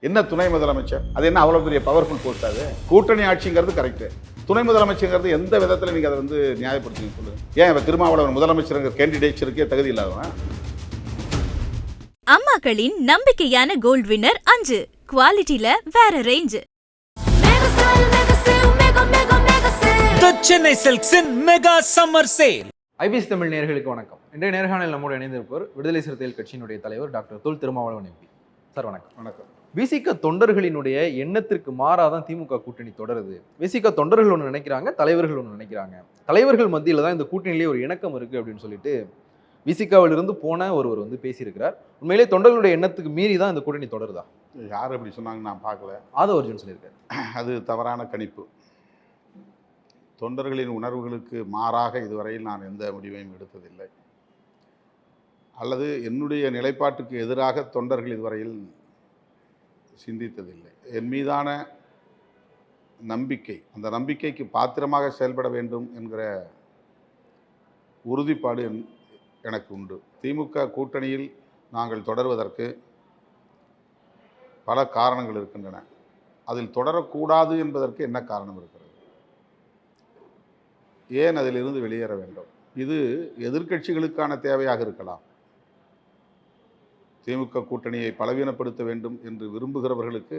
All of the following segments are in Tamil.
என்ன துணை முதலமைச்சர்? அது என்ன அவ்வளவு பெரிய பவர்ஃபுல் போஸ்ட்? அது கூட்டணி ஆட்சிங்கிறது கரெக்ட். துணை முதலமைச்சர்ங்கிறது எந்த விதத்தில் நீங்க அதை வந்து நியாயப்படுத்துங்க சொல்லுங்க. ஏன் இப்ப திருமாவளவன் முதலமைச்சருங்கிற கேண்டிடேட்ஸருக்கே தகுதி இல்லாதவன்? அம்மாக்களின் நம்பிக்கையான கோல்ட் வின்னர் 5 குவாலிட்டில வேற range. The Chennai Silks in Mega Summer Sale. IPS Tamil நேயர்களுக்கு வணக்கம். இன்றைய நேர்காணல் நம்மோடு இணைந்திருப்பவர் விடுதலை சிறுத்தைகள் கட்சியினுடைய தலைவர் doctor Thol Thirumavalavan MP. Sir வணக்கம். வணக்கம். விசிக தொண்டர்களினுடைய எண்ணத்திற்கு மாறாதான் திமுக கூட்டணி தொடருது. விசிக தொண்டர்கள் ஒன்று நினைக்கிறாங்க, தலைவர்கள் ஒன்று நினைக்கிறாங்க. தலைவர்கள் மத்தியில் தான் இந்த கூட்டணியிலே ஒரு இணக்கம் இருக்கு அப்படின்னு சொல்லிட்டு விசிகாவிலிருந்து போன ஒருவர் வந்து பேசியிருக்கிறார். உண்மையிலே தொண்டர்களுடைய எண்ணத்துக்கு மீறி தான் இந்த கூட்டணி தொடருதா? யார் அப்படி சொன்னாங்க நான் பார்க்கல. ஆதவ அர்ஜுன் சொல்லியிருக்காரு. அது தவறான கணிப்பு. தொண்டர்களின் உணர்வுகளுக்கு மாறாக இதுவரையில் நான் எந்த முடிவையும் எடுத்ததில்லை. அல்லது என்னுடைய நிலைப்பாட்டுக்கு எதிராக தொண்டர்கள் இதுவரையில் சிந்தித்ததில்லை. என் மீதான நம்பிக்கை, அந்த நம்பிக்கைக்கு பாத்திரமாக செயல்பட வேண்டும் என்கிற உறுதிப்பாடு எனக்கு உண்டு. திமுக கூட்டணியில் நாங்கள் தொடர்வதற்கு பல காரணங்கள் இருக்கின்றன. அதில் தொடரக்கூடாது என்பதற்கு என்ன காரணம் இருக்கிறது? ஏன் அதிலிருந்து வெளியேற வேண்டும்? இது எதிர்க்கட்சிகளுக்கான தேவையாக இருக்கலாம். திமுக கூட்டணியை பலவீனப்படுத்த வேண்டும் என்று விரும்புகிறவர்களுக்கு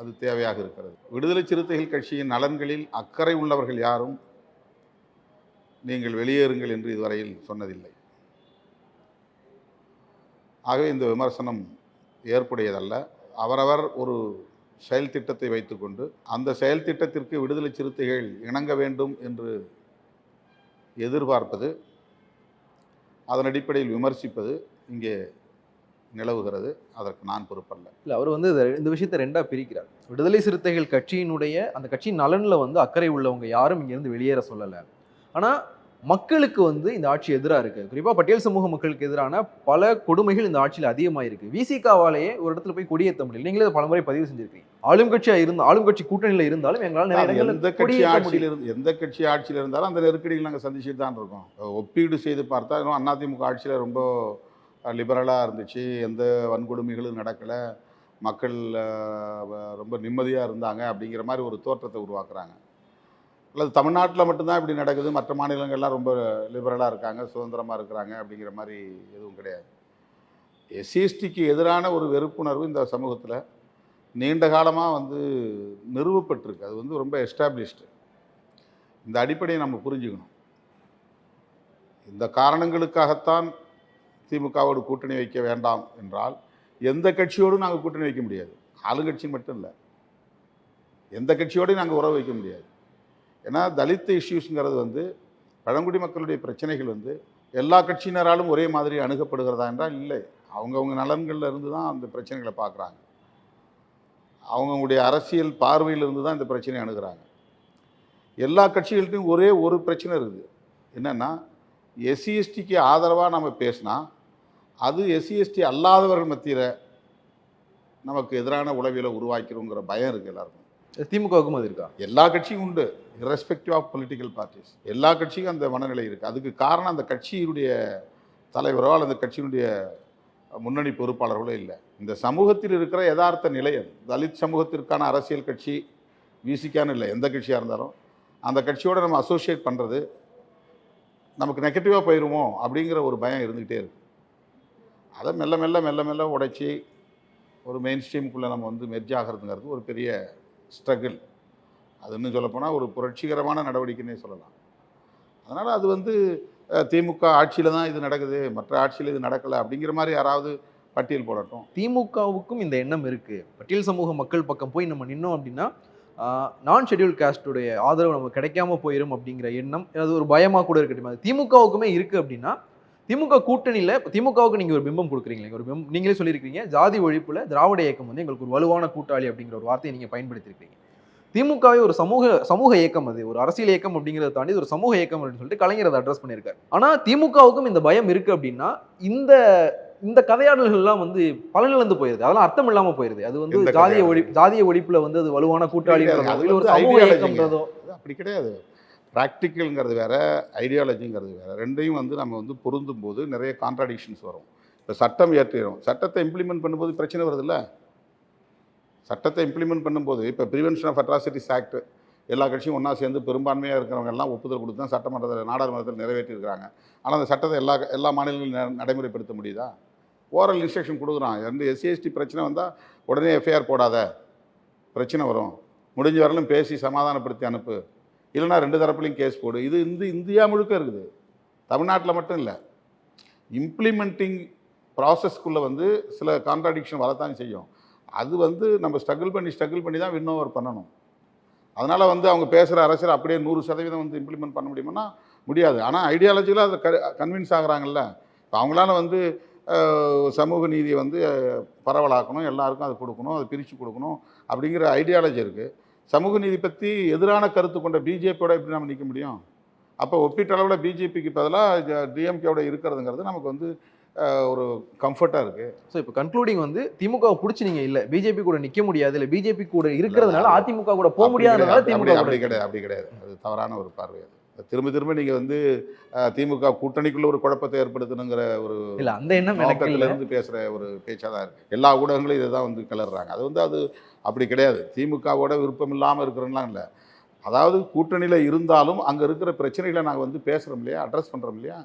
அது தேவையாக இருக்கிறது. விடுதலை சிறுத்தைகள் கட்சியின் நலன்களில் அக்கறை உள்ளவர்கள் யாரும் நீங்கள் வெளியேறுங்கள் என்று இதுவரையில் சொன்னதில்லை. ஆகவே இந்த விமர்சனம் ஏற்புடையதல்ல. அவரவர் ஒரு செயல் திட்டத்தை வைத்துக்கொண்டு அந்த செயல் திட்டத்திற்கு விடுதலை சிறுத்தைகள் இணங்க வேண்டும் என்று எதிர்பார்ப்பது, அதன் அடிப்படையில் விமர்சிப்பது இங்கே நிலவுகிறது. அதற்கு நான் பொறுப்பல்ல. இல்லை, அவர் வந்து இந்த விஷயத்தை ரெண்டாக பிரிக்கிறார். விடுதலை சிறுத்தைகள் கட்சியினுடைய அந்த கட்சியின் நலனில் வந்து அக்கறை உள்ளவங்க யாரும் இங்கேருந்து வெளியேற சொல்லலை. ஆனால் மக்களுக்கு வந்து இந்த ஆட்சி எதிராக இருக்குது. குறிப்பாக பட்டியல் சமூக மக்களுக்கு எதிரான பல கொடுமைகள் இந்த ஆட்சியில் அதிகமாக இருக்குது. விசிகாவாலேயே ஒரு இடத்துல போய் கொடியேற்ற முடியல. நீங்களே பலமுறை பதிவு செஞ்சிருக்கீங்க. ஆளும் கட்சி கூட்டணியில் இருந்தாலும் எங்களால் நிறைய எந்த கட்சி ஆட்சியில் இருந்தாலும் அந்த நெருக்கடிகள் நாங்கள் சந்திச்சுட்டு தான் இருக்கோம். ஒப்பீடு செய்து பார்த்தா இன்னும் அதிமுக ஆட்சியில் ரொம்ப லிபரலாக இருந்துச்சு. எந்த வன்கொடுமைகளும் நடக்கலை, மக்கள் ரொம்ப நிம்மதியாக இருந்தாங்க அப்படிங்கிற மாதிரி ஒரு தோற்றத்தை உருவாக்குறாங்க. அல்லது தமிழ்நாட்டில் மட்டும்தான் இப்படி நடக்குது, மற்ற மாநிலங்கள்லாம் ரொம்ப லிபரலாக இருக்காங்க, சுதந்திரமாக இருக்கிறாங்க அப்படிங்கிற மாதிரி எதுவும் கிடையாது. எஸ்சிஎஸ்டிக்கு எதிரான ஒரு வெறுப்புணர்வு இந்த சமூகத்தில் நீண்ட காலமாக வந்து நிறுவப்பட்டிருக்கு. அது வந்து ரொம்ப எஸ்டாப்ளிஷ்டு. இந்த அடிப்படையை நம்ம புரிஞ்சுக்கணும். இந்த காரணங்களுக்காகத்தான் திமுகவோடு கூட்டணி வைக்க வேண்டாம் என்றால் எந்த கட்சியோடும் நாங்கள் கூட்டணி வைக்க முடியாது. ஆளுங்கட்சி மட்டும் இல்லை, எந்த கட்சியோடையும் நாங்கள் உறவு வைக்க முடியாது. ஏன்னா தலித் இஷ்யூஸுங்கிறது வந்து பழங்குடி மக்களுடைய பிரச்சனைகள் வந்து எல்லா கட்சியினராலும் ஒரே மாதிரி அணுகப்படுகிறதா என்றால் இல்லை. அவங்கவுங்க நலன்களில் இருந்து தான் அந்த பிரச்சனைகளை பார்க்குறாங்க. அவங்களுடைய அரசியல் பார்வையிலிருந்து தான் இந்த பிரச்சனையை அணுகிறாங்க. எல்லா கட்சிகள்கிட்டையும் ஒரே ஒரு பிரச்சனை இருக்குது. என்னென்னா, எஸ்சிஎஸ்டிக்கு ஆதரவாக நம்ம பேசினா அது எஸ்சிஎஸ்டி அல்லாதவர்கள் மத்தியில் நமக்கு எதிரான உளவியலை உருவாக்கிறோங்கிற பயம் இருக்குது எல்லாருக்கும். திமுகவுக்கும் அது இருக்கா? எல்லா கட்சியும் உண்டு, இரஸ்பெக்டிவ் ஆஃப் பொலிட்டிக்கல் பார்ட்டிஸ். எல்லா கட்சிக்கும் அந்த மனநிலை இருக்குது. அதுக்கு காரணம் அந்த கட்சியினுடைய தலைவரோ அல்லது கட்சியினுடைய முன்னணி பொறுப்பாளர்களோ இல்லை. இந்த சமூகத்தில் இருக்கிற யதார்த்த நிலை அது. தலித் சமூகத்திற்கான அரசியல் கட்சி விசிக்கான இல்லை, எந்த கட்சியாக இருந்தாலும் அந்த கட்சியோடு நம்ம அசோசியேட் பண்ணுறது நமக்கு நெகட்டிவாக போயிடுமோ அப்படிங்கிற ஒரு பயம் இருந்துக்கிட்டே இருக்குது. அதை மெல்ல மெல்ல மெல்ல மெல்ல உடைச்சி ஒரு மெயின் ஸ்ட்ரீமுக்குள்ளே நம்ம வந்து மெர்ஜ் ஆகிறதுங்கிறது ஒரு பெரிய ஸ்ட்ரகிள். அது இன்னும் சொல்லப்போனால் ஒரு புரட்சிகரமான நடவடிக்கைன்னே சொல்லலாம். அதனால் அது வந்து திமுக ஆட்சியில் தான் இது நடக்குது, மற்ற ஆட்சியில் இது நடக்கலை அப்படிங்கிற மாதிரி யாராவது பட்டியல் போடட்டும். திமுகவுக்கும் இந்த எண்ணம் இருக்குது. பட்டியல் சமூக மக்கள் பக்கம் போய் நம்ம நின்னோம் அப்படின்னா நான் ஷெட்யூல் காஸ்டுடைய ஆதரவு நமக்கு கிடைக்காம போயிடும் அப்படிங்கிற எண்ணம், அது ஒரு பயமாக கூட இருக்கட்டும், அது திமுகவுக்குமே இருக்குது. அப்படின்னா திமுக கூட்டணியில் திமுகவுக்கு நீங்கள் ஒரு பிம்பம் கொடுக்குறீங்களே, ஒரு பிம்பம் நீங்களே சொல்லியிருக்கீங்க, ஜாதி ஒழிப்பில் திராவிட இயக்கம் வந்து எங்களுக்கு ஒரு வலுவான கூட்டாளி அப்படிங்கிற ஒரு வார்த்தையை நீங்கள் பயன்படுத்தியிருக்கீங்க. திமுகவே ஒரு சமூக இயக்கம், அது ஒரு அரசியல் இயக்கம் அப்படிங்கிறத தாண்டி ஒரு சமூக இயக்கம் அப்படின்னு சொல்லிட்டு கலைஞர் அதை அட்ரஸ் பண்ணியிருக்காரு. ஆனால் திமுகவுக்கும் இந்த பயம் இருக்குது அப்படின்னா இந்த கதையாடல்கள்லாம் வந்து பலனிழந்து போயிருது, அதெல்லாம் அர்த்தம் இல்லாமல் போயிருது. அது வந்து ஜாதிய ஒழிப்புல வந்து அது வலுவான கூட்டாளி ஒரு சமூக இயக்கம்ன்றதோ அப்படி கிடையாது. ப்ராக்டிக்கல்ங்கிறது வேறு, ஐடியாலஜிங்கிறது வேறு. ரெண்டையும் வந்து நம்ம வந்து பொருந்தும் போது நிறைய கான்ட்ராடிக்ஷன்ஸ் வரும். இப்போ சட்டம் ஏற்றுகிறோம், சட்டத்தை இம்ப்ளிமெண்ட் பண்ணும்போது பிரச்சனை வருதுல்ல. சட்டத்தை இம்ப்ளிமெண்ட் பண்ணும்போது இப்போ ப்ரிவென்ஷன் ஆஃப் அட்ராசிட்டிஸ் ஆக்ட் எல்லா கட்சியும் ஒன்றா சேர்ந்து பெரும்பான்மையாக இருக்கிறவங்க எல்லாம் ஒப்புதல் கொடுத்து தான் சட்டமன்றத்தில் நாடாளுமன்றத்தில் நிறைவேற்றியிருக்கிறாங்க. ஆனால் அந்த சட்டத்தை எல்லா மாநிலங்களிலும் நடைமுறைப்படுத்த முடியுதா? ஓரல் இன்ஸ்ட்ரக்ஷன் கொடுக்குறான். ரெண்டு SC/ST பிரச்சனை வந்தால் உடனே எஃப்ஐஆர் போடாத, பிரச்சனை வரும், முடிஞ்ச வரலும் பேசி சமாதானப்படுத்தி அனுப்பு, இல்லைனா 2 தரப்புலையும் கேஸ் போடு. இது இந்தியா முழுக்க இருக்குது, தமிழ்நாட்டில் மட்டும் இல்லை. இம்ப்ளிமெண்டிங் ப்ராசஸ்க்குள்ளே வந்து சில கான்ட்ராடிக்ஷன் வரத்தான் செய்யும். அது நம்ம ஸ்ட்ரகிள் பண்ணி தான் வின் ஓவர் பண்ணணும். அதனால் அவங்க பேசுகிற அரசியல் அப்படியே 100% இம்ப்ளிமெண்ட் பண்ண முடியுமானா முடியாது. ஆனால் ஐடியாலஜியில் அதை கன்வின்ஸ் ஆகுறாங்கல்ல. இப்போ அவங்களால சமூக நீதியை பரவலாக்கணும், எல்லாருக்கும் அது கொடுக்கணும், அதை பிரித்து கொடுக்கணும் அப்படிங்கிற ஐடியாலஜி இருக்குது. சமூக நீதி பற்றி எதிரான கருத்து கொண்ட பிஜேபியோட எப்படி நம்ம நிற்க முடியும்? அப்போ ஒப்பீட்டளவில் பிஜேபிக்கு பதிலாக டிஎம்கேவோட இருக்கிறதுங்கிறது நமக்கு ஒரு கம்ஃபர்ட்டாக இருக்குது. ஸோ இப்போ கன்க்ளூடிங் திமுகவை பிடிச்சி நீங்கள் இல்லை பிஜேபி கூட நிற்க முடியாது, இல்லை பிஜேபி கூட இருக்கிறதுனால அதிமுக கூட போக முடியாதனால திமுக அப்படி கிடையாது. அது தவறான ஒரு பார்வை. திரும்ப நீங்கள் திமுக கூட்டணிக்குள்ள ஒரு குழப்பத்தை ஏற்படுத்தணுங்கிற ஒரு இல்லை அந்த எண்ணம் இருந்து பேசுகிற ஒரு பேச்சாக தான் இருக்குது. எல்லா ஊடகங்களும் இதை தான் கிளறாங்க. அது அப்படி கிடையாது. திமுகவோட விருப்பம் இல்லாமல் இருக்கிறோம்லாம் இல்லை. அதாவது கூட்டணியில் இருந்தாலும் அங்கே இருக்கிற பிரச்சனைகளை நாங்கள் பேசுகிறோம் இல்லையா, அட்ரஸ் பண்ணுறோம் இல்லையா,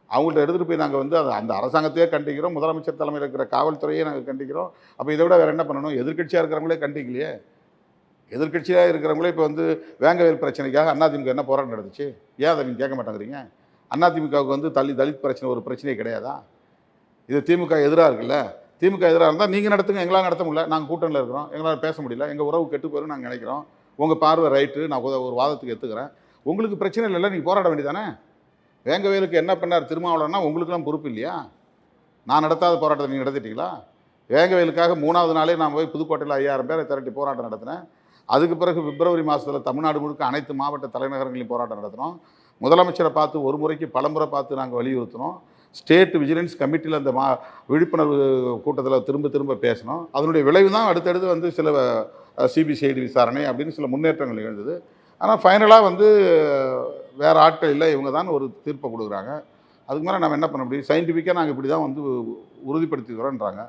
அவங்கள்ட்ட எடுத்துகிட்டு போய் நாங்கள் அந்த அரசாங்கத்தையே கண்டிக்கிறோம், முதலமைச்சர் தலைமையில் இருக்கிற காவல்துறையே நாங்கள் கண்டிக்கிறோம். அப்போ இதை விட வேறு என்ன பண்ணணும்? எதிர்கட்சியாக இருக்கிறவங்களே கண்டிக்கலையே. எதிர்கட்சியாக இருக்கிறவங்களே இப்போ வேங்கவேல் பிரச்சனைக்காக அதிமுக என்ன போராட்டம் நடந்துச்சு? ஏன் அதை நீங்கள் கேட்க மாட்டேங்கிறீங்க? அதிமுகவுக்கு தலித் பிரச்சனை ஒரு பிரச்சனையே கிடையாதா? இது திமுக எதிராக இருக்குல்ல. திமுக எதிராக இருந்தால் நீங்கள் நடத்துங்க, எங்களால் நடத்த முடியல, நாங்கள் கூட்டணியில் இருக்கிறோம், எங்களால் பேச முடியல, எங்கள் உறவு கெட்டு போயிடும் நாங்கள் நினைக்கிறோம், உங்கள் பார்வை ரைட்டு, நான் ஒரு வாதத்துக்கு எடுத்துக்கிறேன், உங்களுக்கு பிரச்சனை இல்லைல்ல, நீங்கள் போராட வேண்டியதானே? வேங்கவேலுக்கு என்ன பண்ணார் திருமாவளவன்னா உங்களுக்கெல்லாம் பொறுப்பு இல்லையா? நான் நடத்தாத போராட்டத்தை நீங்கள் நடத்திட்டீங்களா? வேங்கவேலுக்காக 3வது நாளே நான் போய் புதுக்கோட்டையில் 5000 பேரை திரட்டி போராட்டம் நடத்தினேன். அதுக்கு பிறகு பிப்ரவரி மாதத்தில் தமிழ்நாடு முழுக்க அனைத்து மாவட்ட தலைநகரங்களையும் போராட்டம் நடத்தினோம். முதலமைச்சரை பார்த்து ஒரு முறைக்கு பலமுறை பார்த்து நாங்கள் வலியுறுத்தினோம். ஸ்டேட் விஜிலன்ஸ் கமிட்டியில் அந்த விழிப்புணர்வு கூட்டத்தில் திரும்ப பேசினோம். அதனுடைய விளைவு தான் அடுத்தடுத்து சில சிபிசிஐடி விசாரணை அப்படின்னு சில முன்னேற்றங்கள் நிகழ்ந்தது. ஆனால் ஃபைனலாக வேறு ஆட்கள் இல்லை, இவங்க தான் ஒரு தீர்ப்பை கொடுக்குறாங்க. அதுக்கு மேலே நம்ம என்ன பண்ண முடியும்? சயின்டிஃபிக்காக நாங்கள் இப்படி தான் உறுதிப்படுத்திக்கிறோன்றாங்க.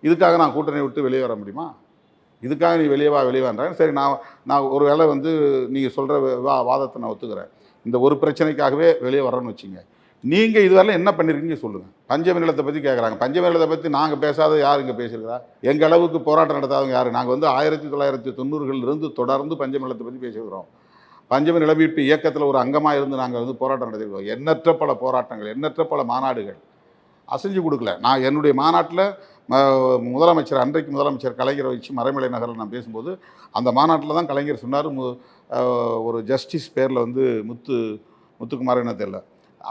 இதுக்காக நான் கூட்டணி விட்டு வெளியே வர முடியுமா? இதுக்காக நீ வெளியேவான்றாங்க. சரி, நான் ஒரு வேளை நீங்கள் சொல்கிற வாதத்தை நான் ஒத்துக்கிறேன். இந்த ஒரு பிரச்சனைக்காகவே வெளியே வரணும்னு வச்சுங்க. நீங்கள் இதுவரையில் என்ன பண்ணியிருக்கீங்க சொல்லுங்கள். பஞ்சமி நிலத்தை பற்றி கேட்குறாங்க. பஞ்சமி நிலத்தை பற்றி நாங்கள் பேசாத யார் இங்கே பேசியிருக்கிறா? எங்கள் அளவுக்கு போராட்டம் நடத்தாதவங்க யார்? நாங்கள் 1990களிலிருந்து தொடர்ந்து பஞ்சமி நிலத்தை பற்றி பேசியிருக்கிறோம். பஞ்சமி நிலமீட்பு இயக்கத்தில் ஒரு அங்கமாக இருந்து நாங்கள் போராட்டம் நடத்திருக்கோம். எண்ணற்ற பல போராட்டங்கள், எண்ணற்ற பல மாநாடுகள் அசைஞ்சு கொடுக்கல. நான் என்னுடைய மாநாட்டில் முதலமைச்சர், அன்றைக்கு முதலமைச்சர் கலைஞரை வச்சு மறைமலை நகரில் நான் பேசும்போது அந்த மாநாட்டில் தான் கலைஞர் சொன்னார், ஒரு ஜஸ்டிஸ் பேரில் முத்துக்குமார் என்ன தெரியல,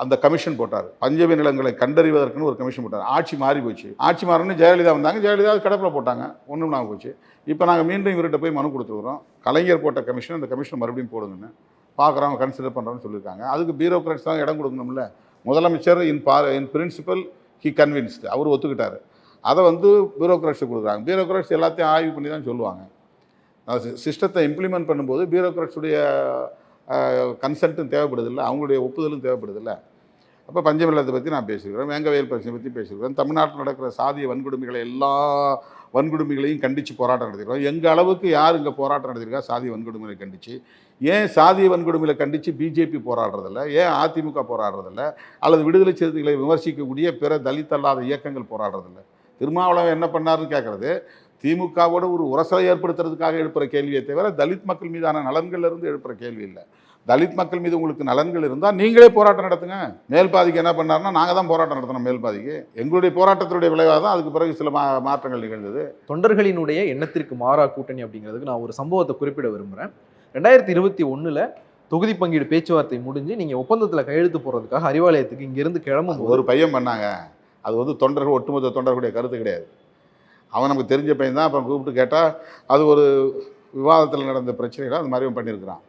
அந்த கமிஷன் போட்டார். பஞ்சமி நிலங்களை கண்டறிவதற்குன்னு ஒரு கமிஷன் போட்டார். ஆட்சி மாறி போச்சு. ஆட்சி மாறினு ஜெயலலிதா வந்தாங்க. ஜெயலலிதா கிடப்பில் போட்டாங்க, ஒன்றும் நான் போச்சு. இப்போ நாங்கள் மீண்டும் இவர்கிட்ட போய் மனு கொடுத்துருக்குறோம். கலைஞர் போட்ட கமிஷன், அந்த கமிஷனை மறுபடியும் போடுங்கன்னு பார்க்குறவங்க கன்சிடர் பண்ணுறோன்னு சொல்லியிருக்காங்க. அதுக்கு பியூரோக்ராட்ஸ் தான் இடம் கொடுக்கணும்ல. முதலமைச்சர் இன் பிரின்சிபல் ஹி கன்வின்ஸ்டு, அவர் ஒத்துக்கிட்டார். அதை பியூரோக்ராட்ஸுக்கு கொடுக்குறாங்க. பியூரோக்ராட்ஸ் எல்லாத்தையும் ஆய்வு பண்ணி தான் சொல்லுவாங்க. சிஸ்டத்தை இம்ப்ளிமெண்ட் பண்ணும்போது பியூரோக்ராட்ஸுடைய கன்சல்ட்டும் தேவைப்படுதில்லை, அவங்களுடைய ஒப்புதலும் தேவைப்படுதில்லை. அப்போ பஞ்சமி நிலத்தை பற்றி நான் பேசியிருக்கிறேன், வேங்கவேல் பிரச்சனை பற்றி பேசியிருக்கிறேன். தமிழ்நாட்டில் நடக்கிற சாதிய வன்கொடுமைகளை எல்லா வன்கொடுமைகளையும் கண்டித்து போராட்டம் நடத்திருக்கிறோம். எங்கள் அளவுக்கு யார் இங்கே போராட்டம் நடத்திருக்கா சாதிய வன்கொடுமைகளை கண்டித்து? ஏன் சாதிய வன்கொடுமைகளை கண்டித்து பிஜேபி போராடுறதில்ல? ஏன் அதிமுக போராடுறதில்ல? அல்லது விடுதலை சிறுத்தைகளை விமர்சிக்கக்கூடிய பிற தலித் அல்லாத இயக்கங்கள் போராடுறதில்ல? திருமாவளவன் என்ன பண்ணாருன்னு கேட்குறது திமுகவோட ஒரு உரசலை ஏற்படுத்துறதுக்காக எழுப்புகிற கேள்வியை தவிர தலித் மக்கள் மீதான நலன்கள்லேருந்து எழுப்புகிற கேள்வி இல்லை. தலித் மக்கள் மீது உங்களுக்கு நலன்கள் இருந்தால் நீங்களே போராட்டம் நடத்துங்க. மேல் பாதிக்கு என்ன பண்ணாருன்னா நாங்கள் தான் போராட்டம் நடத்தணும். மேல் பாதிக்கு எங்களுடைய போராட்டத்தினுடைய விளைவாக தான் அதுக்கு பிறகு சில மாற்றங்கள் நிகழ்ந்தது. தொண்டர்களினுடைய எண்ணத்திற்கு மாறா கூட்டணி அப்படிங்கிறதுக்கு நான் ஒரு சம்பவத்தை குறிப்பிட விரும்புகிறேன். 2021 தொகுதி பங்கீடு பேச்சுவார்த்தை முடிஞ்சு நீங்கள் ஒப்பந்தத்தில் கையெழுத்து போடுறதுக்காக அறிவாலயத்துக்கு இங்கேருந்து கிளம்பும் ஒரு பையன் பண்ணாங்க. அது தொண்டர்கள், ஒட்டுமொத்த தொண்டர்களுடைய கருத்து கிடையாது. அவன் நமக்கு தெரிஞ்ச பையன் தான். அப்புறம் கூப்பிட்டு கேட்டால் அது ஒரு விவாதத்தில் நடந்த பிரச்சனைகள் அது மாதிரியும் பண்ணியிருக்கிறான்.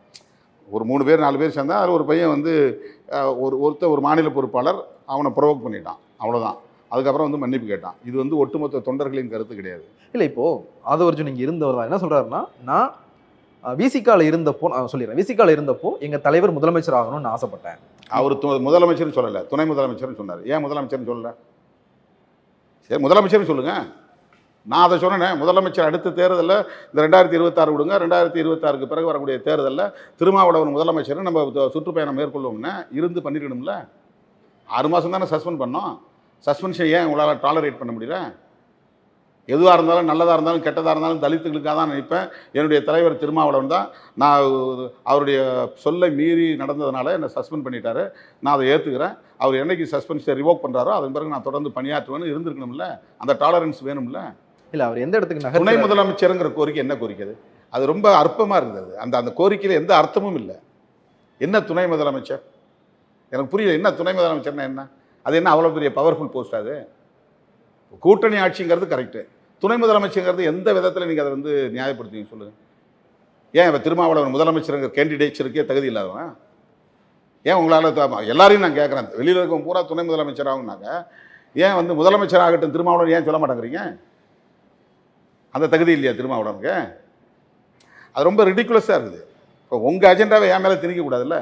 ஒரு 3 பேர் 4 பேர் சேர்ந்தால் அதில் ஒரு பையன் ஒருத்தர் ஒரு மாநில பொறுப்பாளர் அவனை ப்ரொவோக் பண்ணிட்டான், அவ்வளோதான். அதுக்கப்புறம் மன்னிப்பு கேட்டான். இது ஒட்டுமொத்த தொண்டர்களின் கருத்து கிடையாது. இல்லை, இப்போது ஆதவர்ஜுன் இங்கே இருந்தவர் தான் என்ன சொல்கிறாருன்னா, நான் விசிகாவில் இருந்தப்போ நான் சொல்லிடுறேன், விசிகாவில் இருந்தப்போ எங்கள் தலைவர் முதலமைச்சர் ஆகணும்னு ஆசைப்பட்டேன். அவர் முதலமைச்சர்னு சொல்லலை, துணை முதலமைச்சர்னு சொன்னார். ஏன் முதலமைச்சர்னு சொல்லலை? சரி, முதலமைச்சர்னு சொல்லுங்கள். நான் அதை சொன்னேன். முதலமைச்சர் அடுத்த தேர்தலில் இந்த 2026 விடுங்க, 2026க்கு பிறகு வரக்கூடிய தேர்தலில் திருமாவளவன் முதலமைச்சர் நம்ம சுற்றுப்பயணம் மேற்கொள்வோம்னா இருந்து பண்ணிருக்கணும்ல. 6 மாதம் தானே சஸ்பெண்ட் பண்ணோம். சஸ்பென்ஷன் ஏன் உங்களால் டாலரேட் பண்ண முடியல? எதுவாக இருந்தாலும் நல்லதாக இருந்தாலும் கெட்டதாக இருந்தாலும் தலித்துகளுக்காக தான் நினைப்பேன். என்னுடைய தலைவர் திருமாவளவன் தான். நான் அவருடைய சொல்லை மீறி நடந்ததுனால என்னை சஸ்பெண்ட் பண்ணிட்டாரு. நான் அதை ஏற்றுக்கிறேன். அவர் என்னைக்கு சஸ்பென்ஷனை ரிவோக் பண்ணுறாரோ அதன் பிறகு நான் தொடர்ந்து பணியாற்றுவேன்னு இருந்திருக்கணும்ல. அந்த டாலரன்ஸ் வேணும்ல. இல்லை, அவர் எந்த இடத்துக்கு துணை முதலமைச்சருங்கிற கோரிக்கை என்ன கோரிக்கை? அது ரொம்ப அற்பமாக இருந்தது. அந்த கோரிக்கையில் எந்த அர்த்தமும் இல்லை. என்ன துணை முதலமைச்சர்? எனக்கு புரியல. என்ன துணை முதலமைச்சர்னா என்ன? அது என்ன அவ்வளோ பெரிய பவர்ஃபுல் போஸ்ட்? அது கூட்டணி ஆட்சிங்கிறது கரெக்டு. துணை முதலமைச்சருங்கிறது எந்த விதத்தில் நீங்கள் அதை வந்து நியாயப்படுத்துவீங்க சொல்லுங்கள். ஏன் இப்போ திருமாவளவன் முதலமைச்சருங்கிற கேண்டிடேட்ஸருக்கே தகுதி இல்லாதவன்? ஏன் உங்களால் எல்லாரையும் நான் கேட்குறேன், வெளியில் இருக்கவங்க பூரா துணை முதலமைச்சர் ஆகுனாங்க, ஏன் வந்து முதலமைச்சர் ஆகட்டும் திருமாவளவன் ஏன் சொல்ல மாட்டேங்கிறீங்க? அந்த தகுதி இல்லையா திருமாவளவனுக்கு? அது ரொம்ப ரிடிகுலஸாக இருக்குது. இப்போ உங்கள் அஜெண்டாவை என் மேலே திணிக்கக்கூடாதுல்ல.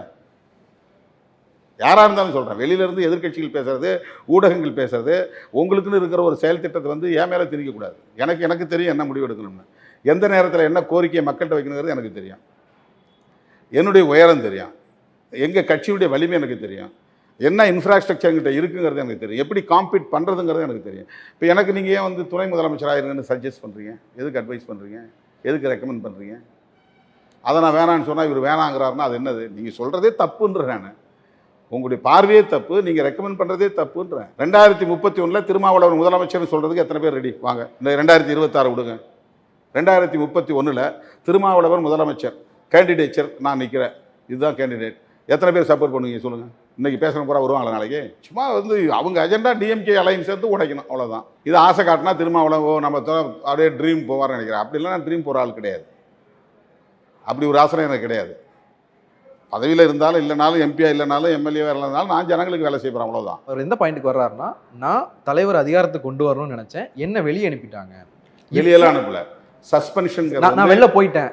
யாராக இருந்தாலும் சொல்கிறேன், வெளியிலேருந்து எதிர்க்கட்சிகள் பேசுகிறது, ஊடகங்கள் பேசுகிறது, உங்களுக்குன்னு இருக்கிற ஒரு செயல் திட்டத்தை வந்து என் மேலே திணிக்கக்கூடாது. எனக்கு தெரியும் என்ன முடிவு எடுக்கணும்னு, எந்த நேரத்தில் என்ன கோரிக்கையை மக்கள்கிட்ட வைக்கணுங்கிறது எனக்கு தெரியும். என்னுடைய உயரம் தெரியும், எங்கள் கட்சியுடைய வலிமை எனக்கு தெரியும், என்ன இன்ஃப்ராஸ்ட்ரக்சர் எங்கிட்ட இருக்குங்கிறது எனக்கு தெரியும், எப்படி காம்பீட் பண்ணுறதுங்கிறது எனக்கு தெரியும். இப்போ எனக்கு நீங்கள் ஏன் வந்து துணை முதலமைச்சராக இருங்கன்னு சஜஸ்ட் பண்ணுறீங்க? எதுக்கு அட்வைஸ் பண்ணுறீங்க? எதுக்கு ரெக்கமெண்ட் பண்ணுறீங்க? அதை நான் வேணான்னு சொன்னால் இவர் வேணாங்கிறாருன்னா அது என்னது? நீங்கள் சொல்கிறதே தப்புன்ற. நான் உங்களுடைய பார்வையே தப்பு, நீங்கள் ரெக்கமெண்ட் பண்ணுறதே தப்புன்றேன். 2031 திருமாவளவன் முதலமைச்சர்னு சொல்கிறதுக்கு எத்தனை பேர் ரெடி? வாங்க, இந்த 2026 விடுங்க. 2031 திருமாவளவன் முதலமைச்சர் கேண்டிடேச்சர் நான் நிற்கிறேன், இதுதான் கேண்டிடேட். எத்தனை பேர் சப்போர்ட் பண்ணுவீங்க சொல்லுங்கள்? இன்றைக்கி பேசுகிற பூரா வருவாங்களா நாளைக்கு? சும்மா வந்து அவங்க அஜெண்டா டிஎம்கே அலைன்ஸ் சேர்த்து உடைக்கணும், அவ்வளோதான். இது ஆசை காட்டினா திருமாவளவன் நம்ம அப்படியே ட்ரீம் போவார்னு நினைக்கிறேன். அப்படிலாம் நான் ட்ரீம் போகிற ஆள் கிடையாது. அப்படி ஒரு ஆசனை எனக்கு கிடையாது. பதவியில் இருந்தாலும் இல்லைனாலும், எம்பியா இல்லைனாலும், எம்எல்ஏவாக இல்லைனாலும் நான் ஜனங்களுக்கு வேலை செய்கிறேன், அவ்வளோதான். அவர் எந்த பாயிண்ட்டுக்கு வர்றாருன்னா, நான் தலைவர் அதிகாரத்துக்கு கொண்டு வரணும்னு நினைச்சேன், என்ன வெளியே அனுப்பிட்டாங்க. வெளியெல்லாம் அனுப்பல, சஸ்பென்ஷன். நான் வெளில போயிட்டேன்,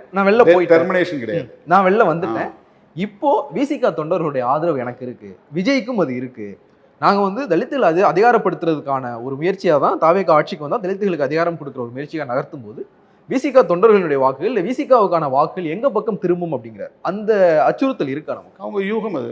டெர்மினேஷன் கிடையாது, நான் வெளில வந்துட்டேன். இப்போ விசிகா தொண்டர்களுடைய ஆதரவு எனக்கு இருக்கு, விஜய்க்கும் அது இருக்கு. நாங்க வந்து தலித்துகள் அதிகாரப்படுத்துறதுக்கான ஒரு முயற்சியாக தான் தாவேகா ஆட்சிக்கு வந்தால் தலித்துகளுக்கு அதிகாரம் கொடுக்குற ஒரு முயற்சியாக நகர்த்தும் போது விசிகா தொண்டர்களுடைய வாக்குகள் இல்லை விசிகாவுக்கான வாக்குகள் எங்க பக்கம் திரும்பும் அப்படிங்கிற அந்த அச்சுறுத்தல் இருக்கா நமக்கு? அவங்க யூகம் அது.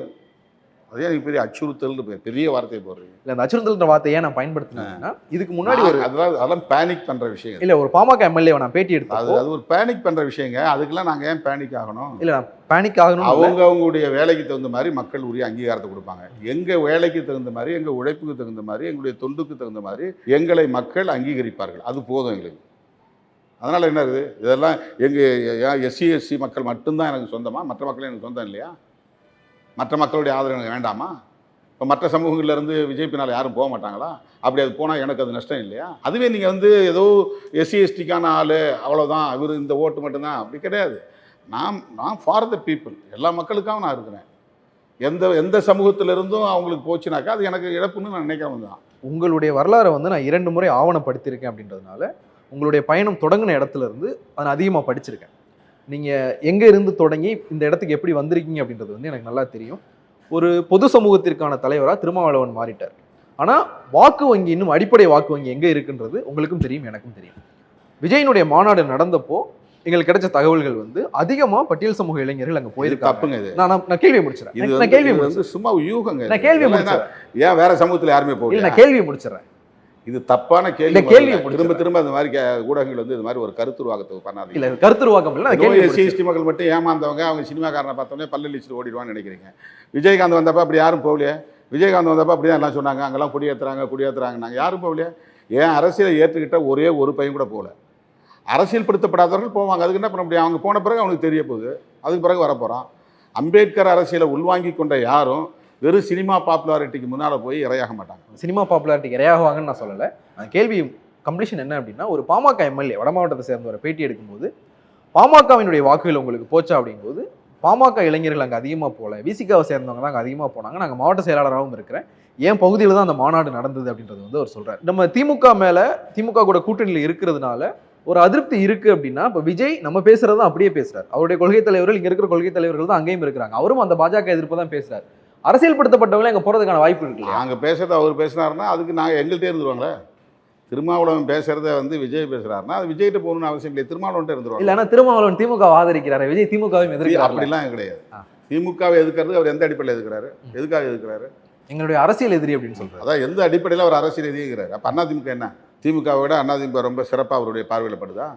அதே எனக்கு பெரிய அச்சுறுத்தல் பெரிய வார்த்தையை போடுறீங்க. இல்லை, அந்த அச்சுறுத்தல்ன்ற வார்த்தையை நான் பயன்படுத்தினேன்னா இதுக்கு முன்னாடி ஒரு அதெல்லாம் பேனிக் பண்ற விஷயம் இல்லை. ஒரு பாமக எம்எல்ஏ நான் பேட்டி எடுத்தேன், அது ஒரு பேனிக் பண்ற விஷயங்க. அதுக்கெல்லாம் நாங்கள் ஏன் பேனிக் ஆகணும்? இல்லை, நான் பேனிக் ஆகணும். அவங்களுடைய வேலைக்கு தகுந்த மாதிரி மக்கள் உரிய அங்கீகாரத்தை கொடுப்பாங்க. எங்க வேலைக்கு தகுந்த மாதிரி, எங்க உழைப்புக்கு தகுந்த மாதிரி, எங்களுடைய தொண்டுக்கு தகுந்த மாதிரி எங்களை மக்கள் அங்கீகரிப்பார்கள். அது போதும் எங்களுக்கு. அதனால் என்ன இருக்குது? இதெல்லாம் எங்கள் எஸ்சி மக்கள் மட்டும்தான் எனக்கு சொந்தமா? மற்ற மக்களும் எனக்கு சொந்தம் இல்லையா? மற்ற மக்களுடைய ஆதரவு எனக்கு வேண்டாமா? இப்போ மற்ற சமூகங்கள்லேருந்து விஜய் பின்னால் யாரும் போக மாட்டாங்களா? அப்படி அது போனால் எனக்கு அது நஷ்டம் இல்லையா? அதுவே நீங்கள் வந்து ஏதோ எஸ்சிஎஸ்டிக்கான ஆள் அவ்வளோதான், இவர் இந்த ஓட்டு மட்டும்தான், அப்படி கிடையாது. நான் ஃபார் த பீப்புள், எல்லா மக்களுக்காகவும் நான் இருக்கிறேன். எந்த சமூகத்திலிருந்தும் அவங்களுக்கு போச்சுனாக்கா அது எனக்கு இழப்புன்னு நான் நினைக்கிறவங்க தான். உங்களுடைய வரலாறை வந்து நான் 2 முறை ஆவணப்படுத்தியிருக்கேன் அப்படின்றதுனால உங்களுடைய பயணம் தொடங்கின இடத்துல இருந்து அதை அதிகமாக படிச்சிருக்கேன். நீங்கள் எங்கே இருந்து தொடங்கி இந்த இடத்துக்கு எப்படி வந்திருக்கீங்க அப்படின்றது வந்து எனக்கு நல்லா தெரியும். ஒரு பொது சமூகத்திற்கான தலைவராக திருமாவளவன் மாறிட்டார். ஆனால் வாக்கு வங்கி, இன்னும் அடிப்படை வாக்கு வங்கி எங்கே இருக்குன்றது உங்களுக்கும் தெரியும், எனக்கும் தெரியும். விஜயனுடைய மாநாடு நடந்தப்போ எங்களுக்கு கிடைச்ச தகவல்கள் வந்து அதிகமாக பட்டியல் சமூக இளைஞர்கள் அங்கே போயிருக்காங்க. நான் கேள்வியை முடிச்சிடறேன். நான் கேள்வியை முடிச்சு சும்மா யூகங்க. நான் கேள்வியை முடிச்சிடறேன். ஏன் வேற சமூகத்தில் யாருமே போகல? நான் கேள்வியை முடிச்சிடறேன். இது தப்பான கேள்வி. திரும்ப அந்த மாதிரி ஊடகங்கள் வந்து இது மாதிரி ஒரு கருத்துருவாக்கத்தை பண்ணாது. இல்ல, கருத்துருவாக்கம் இல்லை. எஸ்சி மக்கள் மட்டும் ஏமாந்தவங்க, அவங்க சினிமாக்காரனை பார்த்தோன்னே பல்லளிச்சுட்டு ஓடிடுவான்னு நினைக்கிறீங்க. விஜயகாந்த் வந்தப்போ அப்படி யாரும் போகலையே. விஜயகாந்த் வந்தப்போ அப்படி தான் எல்லாம் சொன்னாங்க, அங்கெல்லாம் குடியேற்றுறாங்க. நாங்கள் யாரும் போகலையே. ஏன் அரசியலை ஏற்றுக்கிட்ட ஒரே ஒரு பையன் கூட போகல. அரசியல்படுத்தப்படாதவர்கள் போவாங்க. அதுக்கு என்ன பண்ண முடியும்? அவங்க போன பிறகு அவனுக்கு தெரிய போகுது, அதுக்கு பிறகு வரப்போகிறான். அம்பேத்கர் அரசியலை உள்வாங்கி கொண்ட யாரும் வெறும் சினிமா பாப்புலாரிட்டிக்கு முன்னால் போய் இரையாக மாட்டாங்க. சினிமா பாப்புலாரிட்டிக்கு இரையாகுவாங்கன்னு நான் சொல்லலை. அந்த கேள்வி கம்ப்ளீஷன் என்ன அப்படின்னா, ஒரு பாமக எம்எல்ஏ வட மாவட்டத்தை சேர்ந்த ஒரு பேட்டி எடுக்கும்போது பாமகவினுடைய வாக்குகள் உங்களுக்கு போச்சா அப்படிங்கும்போது பாமக இளைஞர்கள் அங்கே அதிகமாக போகல, விசிகாவை சேர்ந்தவங்க தான் அங்கே அதிகமாக போனாங்க, நாங்கள் மாவட்ட செயலாளராகவும் இருக்கிறேன், என் பகுதியில் தான் அந்த மாநாடு நடந்தது அப்படின்றது வந்து அவர் சொல்கிறார். நம்ம திமுக மேலே, திமுக கூட கூட்டணியில் இருக்கிறதுனால ஒரு அதிருப்தி இருக்குது அப்படின்னா, இப்போ விஜய் நம்ம பேசுகிறது தான் அப்படியே பேசுகிறார். அவருடைய கொள்கை தலைவர்கள், இங்கே இருக்கிற கொள்கை தலைவர்கள் தான் அங்கேயும் இருக்கிறாங்க, அவரும் அந்த பாஜக எதிர்ப்பு தான் பேசுகிறார். அரசியல்படுத்தப்பட்டவங்களே அங்கே போகிறதுக்கான வாய்ப்பு இருக்கு. அங்கே பேசுறது அவர் பேசினாருன்னா அதுக்கு நாங்கள் எங்கள்கிட்ட இருந்துருவாங்களே. திருமாவளவன் பேசுறத வந்து விஜய் பேசுறாருன்னா அது விஜய்கிட்ட போகணும்னு அவசியம் இல்லை, திருமாவளவன்ட்ட இருந்துருவாங்க. இல்ல, ஆனா திருமாவளவன் திமுக ஆதரிக்கிறாரு, விஜய் திமுகவையும் எதிர்க்கிறாரு. அப்படிலாம் கிடையாது. திமுகவை எதிர்க்கிறது அவர் எந்த அடிப்படையில் எதிர்க்கிறாரு, எதுக்காக எதிர்க்கிறாரு? எங்களுடைய அரசியல் எதிரி அப்படின்னு சொல்றாரு. அதான் எந்த அடிப்படையில் அவர் அரசியல் எதிர்க்கிறாரு. அப்போ அதிமுக என்ன, திமுகவை விட அதிமுக ரொம்ப சிறப்பாக அவருடைய பார்வையில் படுதா?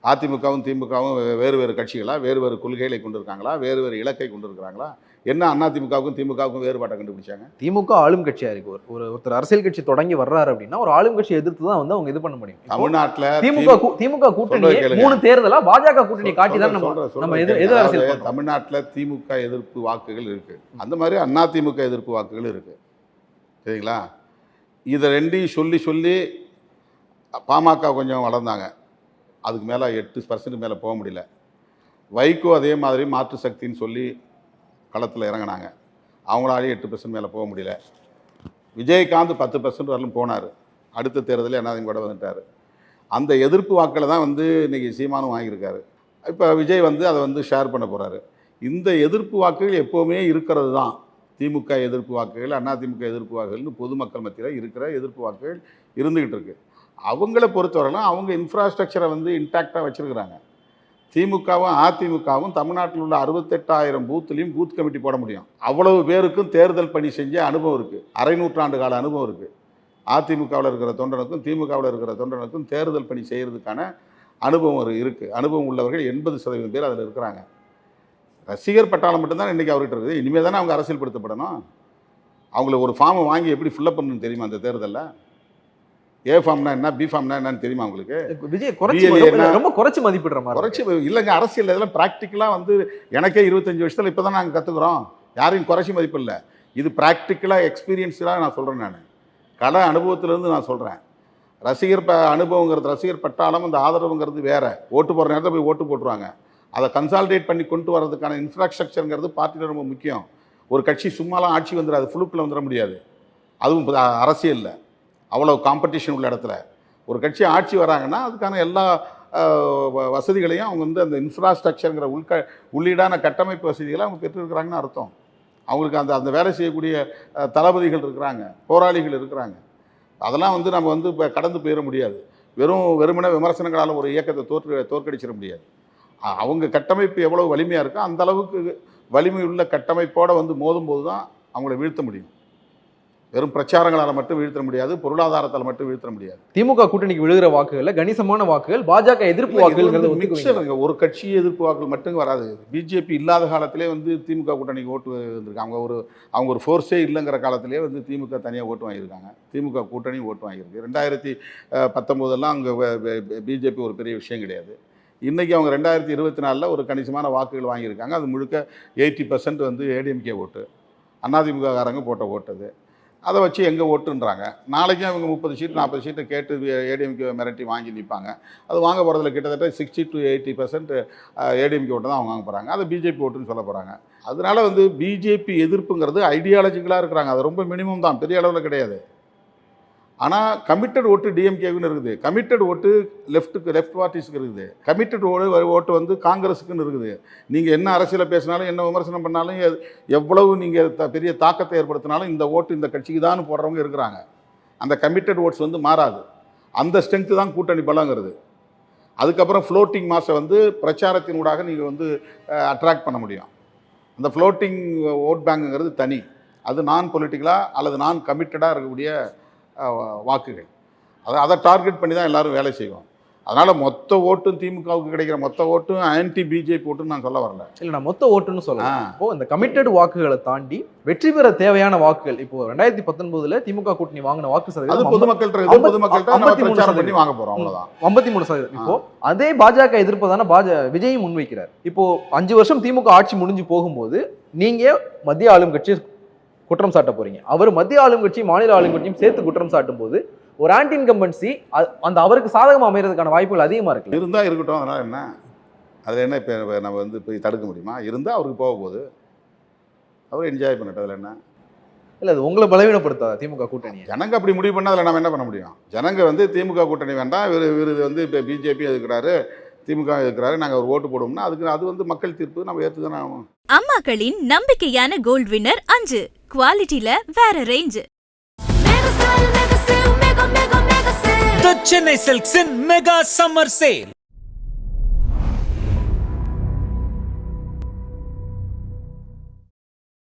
அதிமுகவும் திமுகவும் வேறு வேறு கட்சிகளா, வேறு வேறு கொள்கைகளை கொண்டு இருக்காங்களா, வேறு வேறு இலக்கை கொண்டு இருக்கிறாங்களா? என்ன அதிமுகவுக்கும் திமுகவுக்கும் வேறுபாட்டை கண்டுபிடிச்சாங்க? திமுக ஆளும் கட்சியா இருக்கு. ஒருத்தர் அரசியல் கட்சி தொடங்கி வர்றாரு அப்படின்னா ஒரு ஆளும் கட்சி எதிர்த்து தான் வந்து அவங்க இது பண்ண முடியும். தமிழ்நாட்டில் திமுக கூட்டணி 3 தேர்தலா பாஜக கூட்டணி காட்டி தான் நம்ம எதிர் அரசியல். தமிழ்நாட்டில் திமுக எதிர்ப்பு வாக்குகள் இருக்கு, அந்த மாதிரி அதிமுக எதிர்ப்பு வாக்குகள் இருக்கு. சரிங்களா? இதை ரெண்டையும் சொல்லி சொல்லி பாமக கொஞ்சம் வளர்ந்தாங்க, அதுக்கு மேலே 8% மேலே போக முடியல. வைகோ அதே மாதிரி மாற்று சக்தின்னு சொல்லி களத்தில் இறங்கினாங்க, அவங்களாலேயும் 8% மேலே போக முடியல. விஜயகாந்த் 10% வரலும் போனார், அடுத்த தேர்தலில் அதிமுக கூட வந்துட்டார். அந்த எதிர்ப்பு வாக்களை தான் வந்து இன்றைக்கி சீமானும் வாங்கியிருக்காரு. இப்போ விஜய் வந்து அதை வந்து ஷேர் பண்ண போகிறாரு. இந்த எதிர்ப்பு வாக்குகள் எப்போவுமே இருக்கிறது தான். திமுக எதிர்ப்பு வாக்குகள், அதிமுக எதிர்ப்பு வாக்குகள்னு பொதுமக்கள் மத்தியில் இருக்கிற எதிர்ப்பு வாக்குகள் இருந்துக்கிட்டு இருக்கு. அவங்கள பொறுத்தவரைலாம் அவங்க இன்ஃப்ராஸ்ட்ரக்சரை வந்து இன்டாக்டாக வச்சுருக்கிறாங்க. திமுகவும் அதிமுகவும் தமிழ்நாட்டில் உள்ள 68,000 பூத்துலேயும் பூத் கமிட்டி போட முடியும். அவ்வளவு பேருக்கும் தேர்தல் பணி செஞ்ச அனுபவம் இருக்குது, அரை நூற்றாண்டு கால அனுபவம் இருக்குது. அதிமுகவில் இருக்கிற தொண்டனுக்கும் திமுகவில் இருக்கிற தொண்டனுக்கும் தேர்தல் பணி செய்கிறதுக்கான அனுபவம் இருக்குது. அனுபவம் உள்ளவர்கள் 80% பேர் அதில் இருக்கிறாங்க. ரசிகர் பட்டாளம் மட்டும்தான் இன்றைக்கி அவர்கிட்ட இருக்குது. இனிமேல் தானே அவங்க அரசியல்படுத்தப்படணும். அவங்களுக்கு ஒரு ஃபார்மை வாங்கி எப்படி ஃபில்லப் பண்ணணும்னு தெரியுமா? அந்த தேர்தலில் ஏ ஃபார்ம்னா என்ன, பி ஃபார்ம்னா என்னன்னு தெரியுமா உங்களுக்கு? விஜய் ரொம்ப குறைச்சி மதிப்பிடுற மாதிரி. குறைச்சி இல்லைங்க, அரசியல் இதெல்லாம் ப்ராக்டிக்கலாக வந்து எனக்கே 25 வருஷத்தில் இப்போ தான் நாங்கள் கற்றுக்குறோம். யாரையும் குறைச்சி மதிப்பு இல்லை, இது ப்ராக்டிக்கலாக எக்ஸ்பீரியன்ஸ்லாம் நான் சொல்கிறேன். நான் கலை அனுபவத்திலேருந்து நான் சொல்கிறேன். ரசிகர் அனுபவங்கிறது, ரசிகர் பட்டாளம், இந்த ஆதரவுங்கிறது வேறு. ஓட்டு போடுற நேரத்தில் போய் ஓட்டு போட்டுருவாங்க. அதை கன்சால்டேட் பண்ணி கொண்டு வரதுக்கான இன்ஃப்ராஸ்ட்ரக்சருங்கிறது பார்ட்டியில் ரொம்ப முக்கியம். ஒரு கட்சி சும்மாலாம் ஆட்சி வந்துடாது, ஃபுல்லுக்குள்ளே வந்துட முடியாது. அதுவும் அரசியலில் அவ்வளோ காம்படிஷன் உள்ள இடத்துல ஒரு கட்சி ஆட்சி வராங்கன்னா அதுக்கான எல்லா வசதிகளையும் அவங்க வந்து அந்த இன்ஃப்ராஸ்ட்ரக்சருங்கிற உள்ளீடான கட்டமைப்பு வசதிகளை அவங்க பெற்றிருக்கிறாங்கன்னு அர்த்தம். அவங்களுக்கு அந்த வேலை செய்யக்கூடிய தளபதிகள் இருக்கிறாங்க, போராளிகள் இருக்கிறாங்க. அதெல்லாம் வந்து நம்ம வந்து இப்போ கடந்து போயிட முடியாது. வெறுமனே விமர்சனங்களால் ஒரு இயக்கத்தை தோற்கடிச்சிட முடியாது. அவங்க கட்டமைப்பு எவ்வளோ வலிமையாக இருக்கோ அந்த அளவுக்கு வலிமை உள்ள கட்டமைப்போடு வந்து மோதும்போது தான் அவங்கள வீழ்த்த முடியும். வெறும் பிரச்சாரங்களால் மட்டும் வீழ்த்த முடியாது, பொருளாதாரத்தால் மட்டும் வீழ்த்த முடியாது. திமுக கூட்டணிக்கு விழுகிற வாக்குகள்ல கணிசமான வாக்குகள் பாஜக எதிர்ப்பு வாக்குகள். ஒரு கட்சி எதிர்ப்பு வாக்குகள் மட்டும் வராது. பிஜேபி இல்லாத காலத்திலே வந்து திமுக கூட்டணிக்கு ஓட்டு வந்திருக்காங்க. அவங்க ஒரு ஃபோர்ஸே இல்லைங்கிற காலத்திலே வந்து திமுக தனியாக ஓட்டு வாங்கியிருக்காங்க, திமுக கூட்டணி ஓட்டு வாங்கியிருக்கு. 2019 அங்கே பிஜேபி ஒரு பெரிய விஷயம் கிடையாது. இன்றைக்கி அவங்க 2024 ஒரு கணிசமான வாக்குகள் வாங்கியிருக்காங்க. அது முழுக்க 80% வந்து ஏடிஎம்கே ஓட்டு, அதிமுககாரங்க போட்ட ஓட்டது. அதை வச்சு எங்கே ஓட்டுன்றாங்க. நாளைக்கும் அவங்க 30 சீட் 40 சீட்டை கேட்டு ஏடிஎம்கே மிரட்டி வாங்கி நிற்பாங்க. அது வாங்க போகிறதுல கிட்டத்தட்ட 60 to 80% ஏடிஎம்கே ஓட்டு தான் அவங்க வாங்க போகிறாங்க. அதை பிஜேபி ஓட்டுன்னு சொல்ல போகிறாங்க. அதனால வந்து பிஜேபி எதிர்ப்புங்கிறது ஐடியாலஜிக்கலாக இருக்கிறாங்க. அது ரொம்ப மினிமம் தான், பெரிய அளவில் கிடையாது. ஆனால் கமிட்டட் ஓட்டு டிஎம்கேக்குன்னு இருக்குது, கமிட்டட் ஓட்டு லெஃப்ட் பார்ட்டிஸ்க்கு இருக்குது, கமிட்டட் ஓட்டு வந்து காங்கிரஸுக்குன்னு இருக்குது. நீங்கள் என்ன அரசியலை பேசினாலும் என்ன விமர்சனம் பண்ணாலும் எவ்வளவு நீங்கள் பெரிய தாக்கத்தை ஏற்படுத்தினாலும் இந்த ஓட்டு இந்த கட்சிக்கு தான் போடுறவங்க இருக்கிறாங்க. அந்த கமிட்டட் ஓட்ஸ் வந்து மாறாது. அந்த ஸ்ட்ரென்த்து தான் கூட்டணி பலங்கிறது. அதுக்கப்புறம் ஃப்ளோட்டிங் மாஸை வந்து பிரச்சாரத்தினூடாக நீங்கள் வந்து அட்ராக்ட் பண்ண முடியும். அந்த ஃப்ளோட்டிங் ஓட் பேங்குங்கிறது தனி, அது நான் பொலிட்டிக்கலாக அல்லது நான் கமிட்டடாக இருக்கக்கூடிய வாக்குகள். அதை டார்கெட் பண்ணி தான் எல்லோரும் வேலை செய்வோம். அதனால் மொத்த ஓட்டும் திமுகவுக்கு கிடைக்கிற மொத்த ஓட்டும் ஆன்டி பிஜேபி ஓட்டுன்னு நான் சொல்ல வரல. இல்லை, நான் மொத்த ஓட்டுன்னு சொல்லலாம். இப்போ இந்த கமிட்டட் வாக்குகளை தாண்டி வெற்றி பெற தேவையான வாக்குகள் இப்போ 2019 திமுக கூட்டணி வாங்கின வாக்கு சதவீதம் பொதுமக்கள்கிட்ட பண்ணி வாங்க போகிறோம், அவ்வளோதான், 53%. இப்போ அதே பாஜக எதிர்ப்பதான விஜய் முன்வைக்கிறார். இப்போ 5 வருஷம் திமுக ஆட்சி முடிஞ்சு போகும்போது நீங்க மத்திய ஆளும் கட்சி குற்றம் சாட்ட போறீங்க. அவர் மத்திய ஆளும் கட்சி மாநில ஆளும் கட்சியும் சேர்த்து குற்றம் சாட்டும் போது ஒரு ஆன்டி இன்கம்பன்சி அந்த அவருக்கு சாதகமாக அமைகிறதுக்கான வாய்ப்புகள் அதிகமாக இருக்கு. இருந்தால் இருக்கட்டும், அதனால் என்ன, அதில் என்ன இப்போ நம்ம வந்து போய் தடுக்க முடியுமா? இருந்தால் அவருக்கு போக போகுது, அவர் என்ஜாய் பண்ணிட்டு அதில் என்ன இல்லை. அது உங்களை பலவீனப்படுத்தாத திமுக கூட்டணி. ஜனங்க அப்படி முடிவு பண்ணால் அதில் நம்ம என்ன பண்ண முடியும்? ஜனங்க வந்து திமுக கூட்டணி வேண்டாம், இவர் வந்து இப்போ பிஜேபி எதுக்குறாரு, திமுக எதுக்குறாரு, நாங்கள் ஒரு ஓட்டு போடுவோம்னா அது வந்து மக்கள் தீர்ப்பு, நம்ம ஏற்றுதானே ஆகும். அம்மாக்களின் நம்பிக்கையான கோல்ட் வின்னர் 5 குவாலிட்டியில வேற range. The Chennai Silks in Mega Summer Sale.